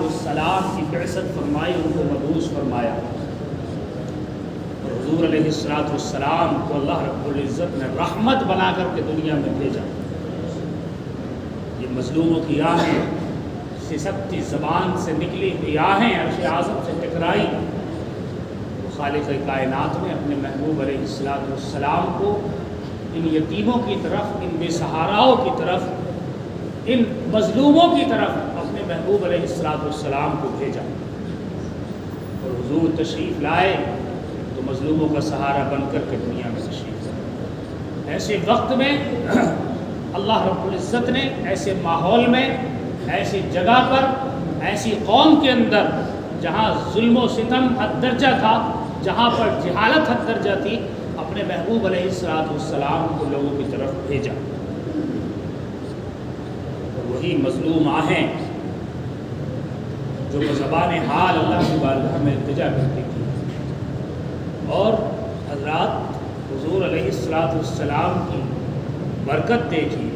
अलैहिस्सलाम की बिअसत फरमाई, उनको मबूस फरमाया। और हुजूर अलैहिस्सलाम को अल्लाह रब्बुल इज़्ज़त ने रहमत बना करके दुनिया में भेजा। ये मज़लूमों की आहें, सिसकती ज़बान से निकली हुई आहें अर्श आज़म से टकराई। खालिक़ कायनात ने अपने महबूब अलैहिस्सलाम को इन यतीमों की तरफ, इन बेसहाराओं की तरफ, इन मज़लूमों की तरफ अपने महबूब अलैहिस्सलाम को भेजा। और हुजूर तशरीफ़ लाए तो मज़लूमों का सहारा बन कर के दुनिया में तशरीफ़ लाए। ऐसे वक्त में अल्लाह रब्बुल इज़्ज़त ने ऐसे माहौल में, ऐसी जगह पर, ऐसी कौम के अंदर जहाँ जुल्म व सितम हद दर्जा था, जहाँ पर जहालत हद दर्जा थी, अपने महबूब अलैहिस्सलाम को लोगों की तरफ भेजा। और वही मज़लूम आहें जो ज़बान हाल अल्लाह की बारगाह में इल्तिजा करती थी। और हज़रात हुज़ूर अलैहिस्सलाम की बरकत देखिए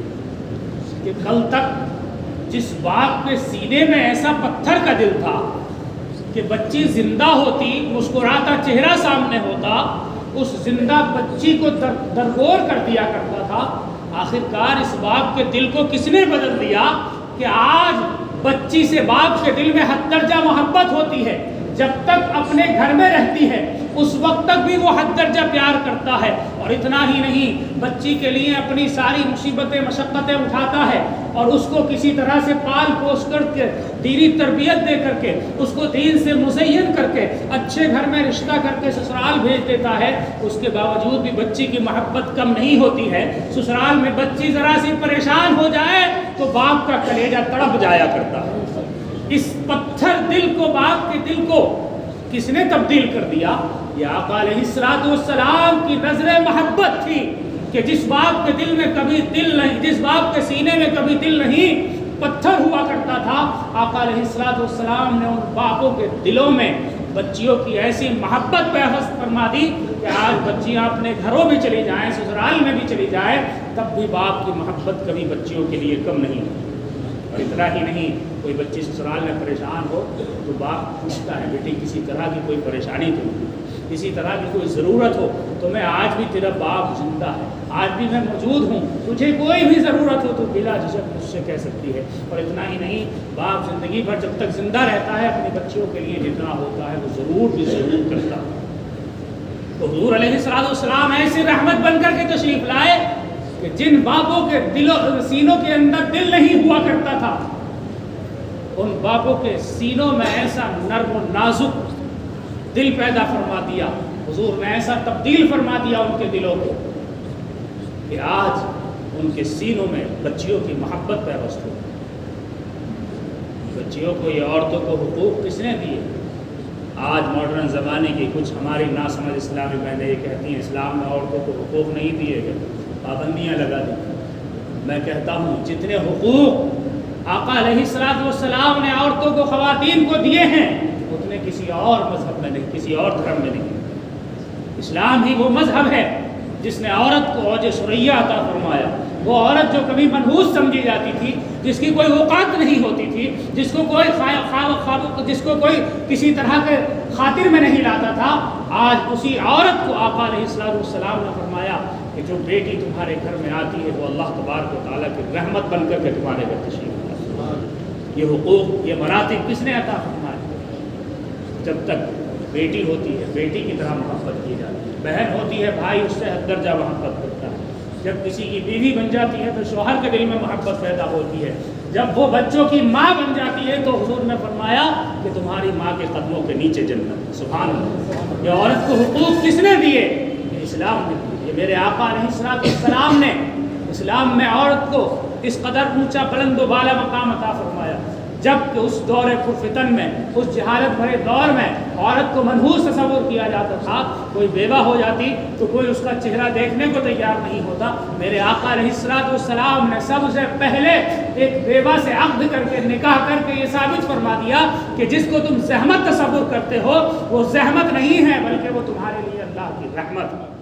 कि कल तक जिस बाप के सीने में ऐसा पत्थर का दिल था कि बच्ची जिंदा होती, मुस्कुराता चेहरा सामने होता, उस जिंदा बच्ची को दरगोर कर दिया करता था। आखिरकार इस बाप के दिल को किसने बदल दिया कि आज बच्ची से बाप के दिल में हद दर्जा मोहब्बत होती है। जब तक अपने घर में रहती है उस वक्त तक भी वो हद दर्जा प्यार करता है। और इतना ही नहीं, बच्ची के लिए अपनी सारी मुसीबतें मशक्क़तें उठाता है और उसको किसी तरह से पाल पोस करके, दीनी तरबियत दे करके, उसको दीन से मुज़य्यन करके, अच्छे घर में रिश्ता करके ससुराल भेज देता है। उसके बावजूद भी बच्ची की मोहब्बत कम नहीं होती है। ससुराल में बच्ची ज़रा सी परेशान हो जाए तो बाप का कलेजा तड़प जाया करता है। इस पत्थर दिल को, बाप के दिल को किसने तब्दील कर दिया? या आका अलैहिस्सलाम की नजर मोहब्बत थी कि जिस बाप के दिल में कभी दिल नहीं, जिस बाप के सीने में कभी दिल नहीं, पत्थर हुआ करता था। आका अलैहिस्सलाम ने उन बापों के दिलों में बच्चियों की ऐसी मोहब्बत पैदा फरमा दी कि आज बच्चियां अपने घरों में चली जाएं, ससुराल में भी चली जाए, तब भी बाप की मोहब्बत कभी बच्चियों के लिए कम नहीं होती। और इतना ही नहीं, कोई बच्ची ससुराल में परेशान हो तो बाप पूछता है, बेटी किसी तरह की कोई परेशानी तो नहीं, किसी तरह की कोई ज़रूरत हो तो मैं आज भी तेरा बाप जिंदा है, आज भी मैं मौजूद हूँ, तुझे कोई भी ज़रूरत हो तो बिला झिझक मुझसे कह सकती है। और इतना ही नहीं, बाप ज़िंदगी भर जब तक ज़िंदा रहता है अपनी बच्चियों के लिए जितना होता है वो ज़रूर करता है। तो हुज़ूर अलैहिस्सलाम ऐसी रहमत बन कर के तशरीफ़ लाए कि जिन बापों के सीनों के अंदर दिल नहीं हुआ करता था, उन बापों के सीनों में ऐसा नर्म और नाजुक दिल पैदा फरमा दिया। हुजूर ने ऐसा तब्दील फरमा दिया उनके दिलों को कि आज उनके सीनों में बच्चियों की मोहब्बत पैवस्त हो। बच्चियों को, ये औरतों को हुकूक किसने दिए? आज मॉडर्न ज़माने की कुछ हमारी नासमझ इस्लामी बहनें ये कहती हैं इस्लाम में औरतों को हुकूक नहीं दिए गए, पाबंदियाँ लगा दी। मैं कहता हूँ जितने हुकूक आका अलैहिस्सलाम ने औरतों को, ख़वातीन को दिए हैं, उतने किसी और मज़हब में नहीं, किसी और धर्म में नहीं। इस्लाम ही वो मज़हब है जिसने औरत को औज सुरैया अता फरमाया। वो औरत जो कभी मनहूस समझी जाती थी, जिसकी कोई औकात नहीं होती थी, जिसको कोई किसी तरह के खातिर में नहीं लाता था, आज उसी औरत को आका अलैहिस्सलाम ने फरमाया कि जो बेटी तुम्हारे घर में आती है वो अल्लाह तबारक व तआला की रहमत बन कर के तुम्हारे घर तशरीफ़ लाती है। ये हुकूक, ये मरातिब किसने अता फरमाया? जब तक बेटी होती है बेटी की तरह मोहब्बत की जाती है, बहन होती है भाई उससे हद दर्जा मोहब्बत करता है, जब किसी की बीवी बन जाती है तो शौहर के दिल में मोहब्बत पैदा होती है, जब वो बच्चों की माँ बन जाती है तो हुजूर ने फरमाया कि तुम्हारी माँ के कदमों के नीचे जन्नत। सुभान अल्लाह। ये औरत को हुकूक किसने दिए? इस्लाम ने दिए। ये मेरे आका अलैहिस्सलाम ने इस्लाम में औरत को इस कदर ऊंचा बुलंद वाला मकाम अता फरमाया। जब उस दौर पुरफितन में, उस जहालत भरे दौर में औरत को मनहूस तस्वुर किया जाता था, कोई बेवा हो जाती तो कोई उसका चेहरा देखने को तैयार नहीं होता। मेरे आका अलैहिस्सलाम ने सबसे पहले एक बेवा से अक़्द करके, निकाह करके ये साबित फरमा दिया कि जिसको तुम ज़हमत तस्वुर करते हो वो ज़हमत नहीं है, बल्कि वो तुम्हारे लिए अल्लाह की रहमत है।